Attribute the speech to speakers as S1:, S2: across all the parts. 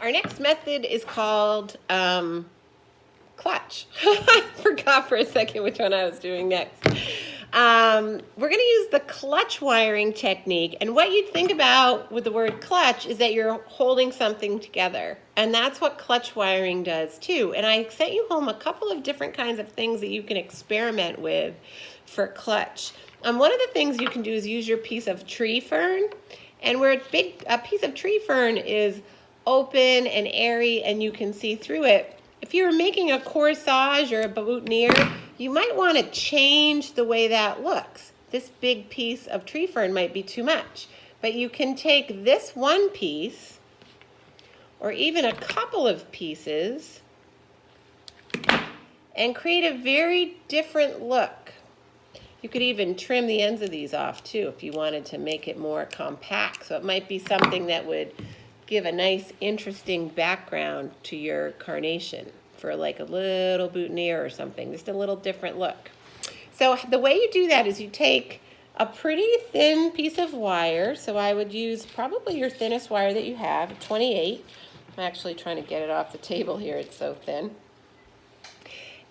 S1: Our next method is called clutch. I forgot for a second which one I was doing next. We're going to use the clutch wiring technique. And what you'd think about with the word clutch is that you're holding something together. And that's what clutch wiring does too. And I sent you home a couple of different kinds of things that you can experiment with for clutch. One of the things you can do is use your piece of tree fern. And where a piece of tree fern is open and airy and you can see through it, if you were making a corsage or a boutonniere, you might want to change the way that looks. This big piece of tree fern might be too much, but you can take this one piece or even a couple of pieces and create a very different look. You could even trim the ends of these off too if you wanted to make it more compact. So it might be something that would give a nice, interesting background to your carnation for like a little boutonniere or something, just a little different look. So the way you do that is you take a pretty thin piece of wire. So I would use probably your thinnest wire that you have, 28. I'm actually trying to get it off the table here, it's so thin.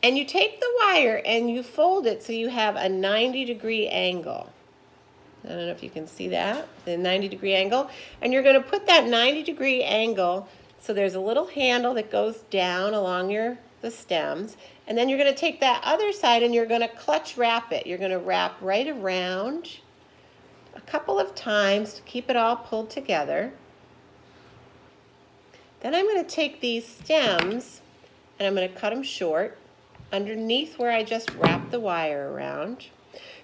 S1: And you take the wire and you fold it so you have a 90-degree angle. I don't know if you can see that, the 90-degree angle. And you're going to put that 90-degree angle, so there's a little handle that goes down along the stems. And then you're going to take that other side and you're going to clutch wrap it. You're going to wrap right around a couple of times to keep it all pulled together. Then I'm going to take these stems and I'm going to cut them short underneath where I just wrapped the wire around,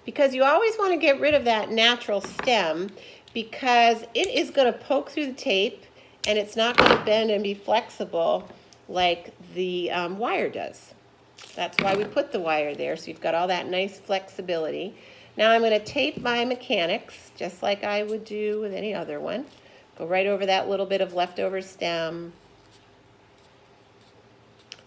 S1: because you always want to get rid of that natural stem because it is going to poke through the tape and it's not going to bend and be flexible like the wire does. That's why we put the wire there, so you've got all that nice flexibility. Now I'm going to tape my mechanics just like I would do with any other one. Go right over that little bit of leftover stem.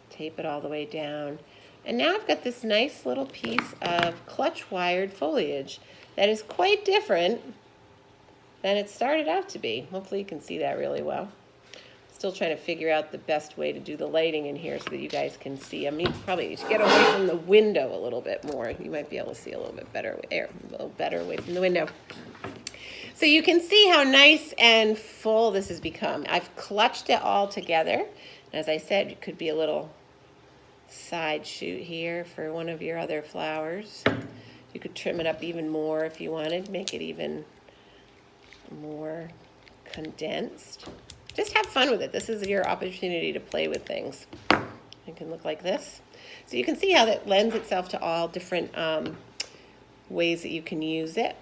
S1: Tape it all the way down. And now I've got this nice little piece of clutch wired foliage that is quite different than it started out to be. Hopefully you can see that really well. Still trying to figure out the best way to do the lighting in here so that you guys can see. I mean, probably need to get away from the window a little bit more. You might be able to see a little bit better, a little better away from the window. So you can see how nice and full this has become. I've clutched it all together. And as I said, it could be a little side shoot here for one of your other flowers. You could trim it up even more if you wanted, make it even more condensed. Just have fun with it. This is your opportunity to play with things. It can look like this. So you can see how that lends itself to all different ways that you can use it.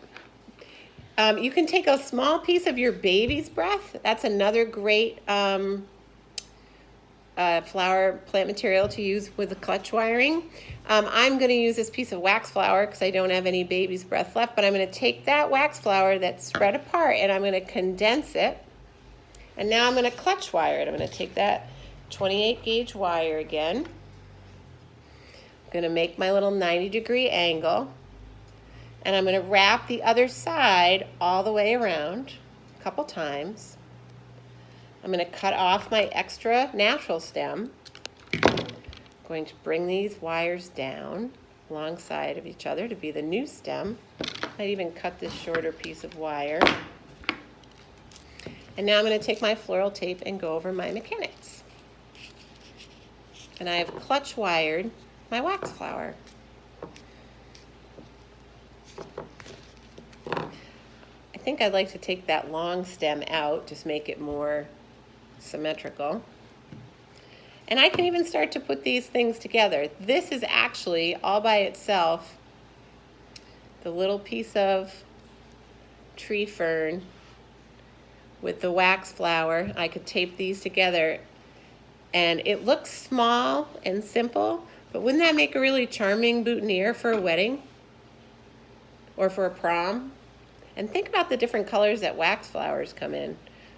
S1: You can take a small piece of your baby's breath. That's another great flower plant material to use with the clutch wiring. I'm going to use this piece of wax flower because I don't have any baby's breath left, but I'm going to take that wax flower that's spread apart and I'm going to condense it. And now I'm going to clutch wire it. I'm going to take that 28 gauge wire again. I'm going to make my little 90-degree angle. And I'm going to wrap the other side all the way around a couple times. I'm going to cut off my extra natural stem. I'm going to bring these wires down alongside of each other to be the new stem. I'd even cut this shorter piece of wire. And now I'm going to take my floral tape and go over my mechanics. And I've clutch wired my wax flower. I think I'd like to take that long stem out, just make it more symmetrical. And I can even start to put these things together. This is actually all by itself the little piece of tree fern with the wax flower. I could tape these together and it looks small and simple, but wouldn't that make a really charming boutonniere for a wedding or for a prom? And think about the different colors that wax flowers come in.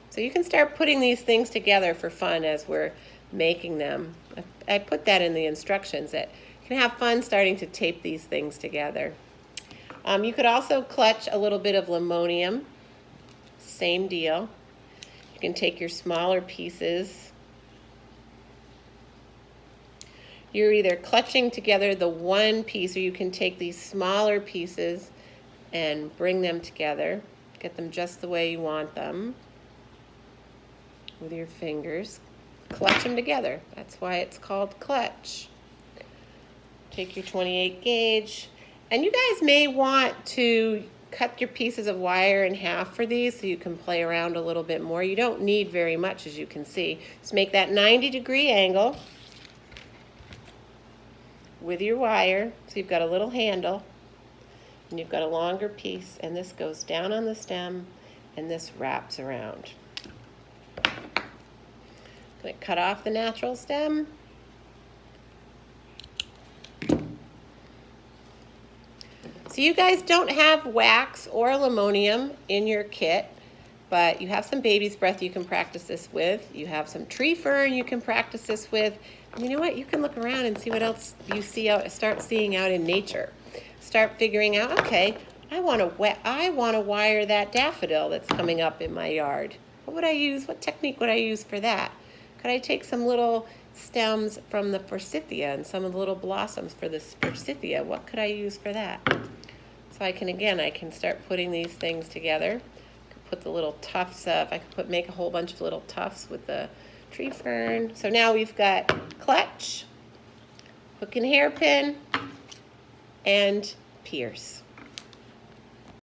S1: So you can start putting these things together for fun as we're making them. I put that in the instructions, that you can have fun starting to tape these things together. You could also clutch a little bit of limonium. Same deal. You can take your smaller pieces you're either clutching together the one piece, or you can take these smaller pieces and bring them together. Get them just the way you want them with your fingers. Clutch them together. That's why it's called clutch. Take your 28 gauge. And you guys may want to cut your pieces of wire in half for these so you can play around a little bit more. You don't need very much, as you can see. Just make that 90-degree angle with your wire. So you've got a little handle and you've got a longer piece, and this goes down on the stem and this wraps around. I'm going to cut off the natural stem. So you guys don't have wax or aluminum in your kit, but you have some baby's breath you can practice this with. You have some tree fern you can practice this with. And you know what? You can look around and see what else you see out, start seeing out in nature. Start figuring out, okay, I want to wire that daffodil that's coming up in my yard. What would I use? What technique would I use for that? Could I take some little stems from the forsythia and some of the little blossoms for the forsythia? What could I use for that? So I can start putting these things together. I could put the little tufts of, make a whole bunch of little tufts with the tree fern. So now we've got clutch, hook and hairpin, and pierce.